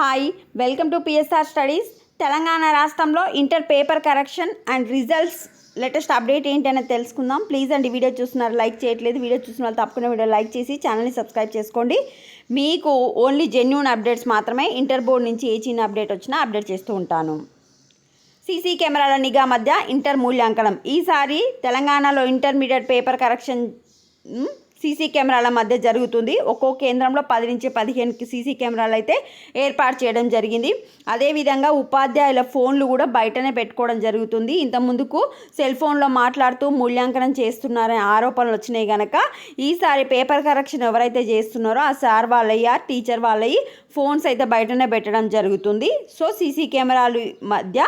Hi, welcome to PSR studies. Telangana రాష్ట్రంలో inter paper correction and results latest update ఏంటనేది తెలుసుకుందాం. Please అండి, video చూస్తున్నారు లైక్ చేయట్లేదు. వీడియో చూసిన వాళ్ళు తప్పకుండా వీడియో లైక్ చేసి ఛానల్ని సబ్స్క్రైబ్ చేసుకోండి. మీకు ఓన్లీ జెన్యూన్ అప్డేట్స్ మాత్రమే, ఇంటర్ బోర్డ్ నుంచి ఏ చిన్న అప్డేట్ వచ్చినా అప్డేట్ చేస్తూ ఉంటాను. సీసీ కెమెరాల నిఘా మధ్య ఇంటర్ మూల్యాంకనం. ఈసారి తెలంగాణలో ఇంటర్మీడియట్ పేపర్ కరెక్షన్ సీసీ కెమెరాల మధ్య జరుగుతుంది. ఒక్కో కేంద్రంలో 10 నుంచి 15 సీసీ కెమెరాలు అయితే ఏర్పాటు చేయడం జరిగింది. అదేవిధంగా ఉపాధ్యాయుల ఫోన్లు కూడా బయటనే పెట్టుకోవడం జరుగుతుంది. ఇంతకుముందుకు సెల్ ఫోన్లో మాట్లాడుతూ మూల్యాంకనం చేస్తున్నారనే ఆరోపణలు వచ్చినాయి కనుక ఈసారి పేపర్ కరెక్షన్ ఎవరైతే చేస్తున్నారో ఆ సార్ వాళ్ళయ్య టీచర్ వాళ్ళవి ఫోన్స్ అయితే బయటనే పెట్టడం జరుగుతుంది. సో సీసీ కెమెరాల మధ్య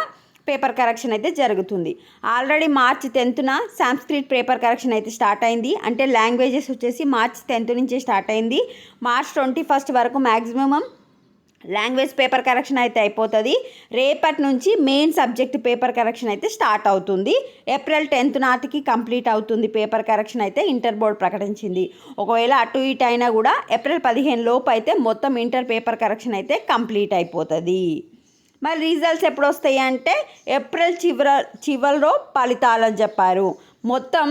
పేపర్ కరెక్షన్ అయితే జరుగుతుంది. ఆల్రెడీ మార్చి 10న సంస్కృత్ పేపర్ కరెక్షన్ అయితే స్టార్ట్ అయింది. అంటే లాంగ్వేజెస్ వచ్చేసి మార్చి 10 నుంచే స్టార్ట్ అయింది. మార్చ్ 21 వరకు మ్యాక్సిమం లాంగ్వేజ్ పేపర్ కరెక్షన్ అయితే అయిపోతుంది. రేపటి నుంచి మెయిన్ సబ్జెక్ట్ పేపర్ కరెక్షన్ అయితే స్టార్ట్ అవుతుంది. ఏప్రిల్ 10 నాటికి కంప్లీట్ అవుతుంది పేపర్ కరెక్షన్ అయితే ఇంటర్ బోర్డ్ ప్రకటించింది. ఒకవేళ అటు ఇటు అయినా కూడా ఏప్రిల్ 15 లోపు అయితే మొత్తం ఇంటర్ పేపర్ కరెక్షన్ అయితే కంప్లీట్ అయిపోతుంది. మరి రిజల్ట్స్ ఎప్పుడు వస్తాయి అంటే ఏప్రిల్ చివరిలో ఫలితాలని చెప్పారు. మొత్తం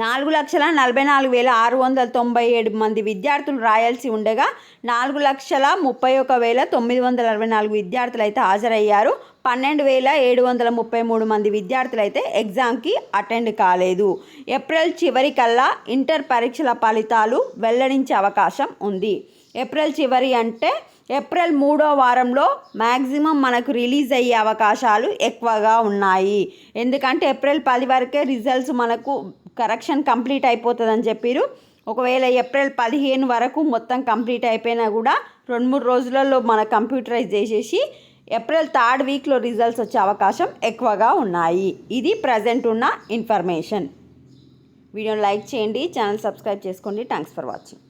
4,44,697 మంది విద్యార్థులు రాయాల్సి ఉండగా 4,31,964 విద్యార్థులు అయితే హాజరయ్యారు. 12,733 మంది విద్యార్థులు అయితే ఎగ్జామ్కి అటెండ్ కాలేదు. ఏప్రిల్ చివరికల్లా ఇంటర్ పరీక్షల ఫలితాలు వెల్లడించే అవకాశం ఉంది. ఏప్రిల్ చివరి అంటే ఏప్రిల్ 3వ వారంలో మ్యాక్సిమం మనకు రిలీజ్ అయ్యే అవకాశాలు ఎక్కువగా ఉన్నాయి. ఎందుకంటే ఏప్రిల్ 10 వరకే రిజల్ట్స్ మనకు కరెక్షన్ కంప్లీట్ అయిపోతుందని చెప్పారు. ఒకవేళ ఏప్రిల్ 15 వరకు మొత్తం కంప్లీట్ అయిపోయినా కూడా 2-3 రోజులలో మన కంప్యూటరైజ్ చేసేసి ఏప్రిల్ 3rd వీక్లో రిజల్ట్స్ వచ్చే అవకాశం ఎక్కువగా ఉన్నాయి. ఇది ప్రజెంట్ ఉన్న ఇన్ఫర్మేషన్. వీడియోని లైక్ చేయండి, ఛానల్ సబ్స్క్రైబ్ చేసుకోండి. Thanks for watching.